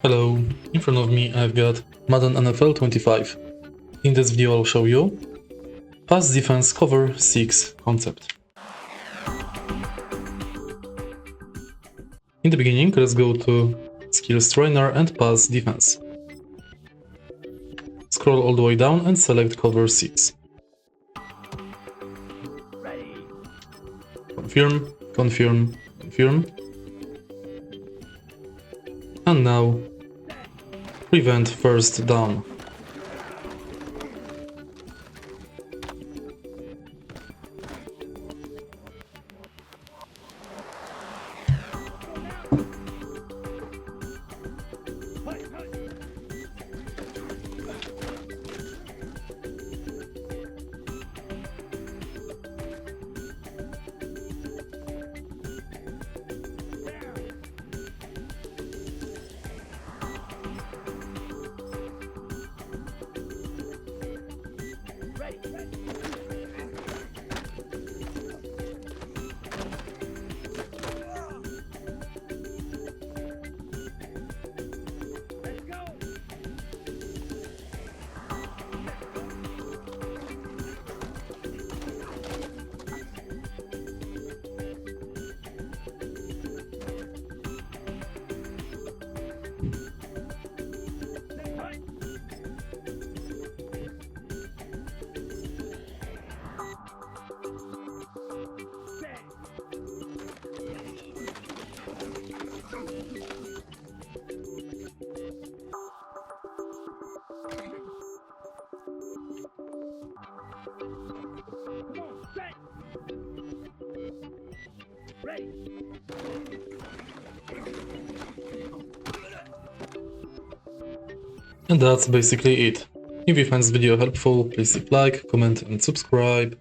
Hello, in front of me I've got Madden NFL 25. In this video I'll show you Pass Defense Cover 6 concept. In the beginning, let's go to Skills Trainer and Pass Defense. Scroll all the way down and select Cover 6. Confirm, confirm, confirm. And now, prevent first down. And that's basically it. If you find this video helpful, please leave a like, comment and subscribe.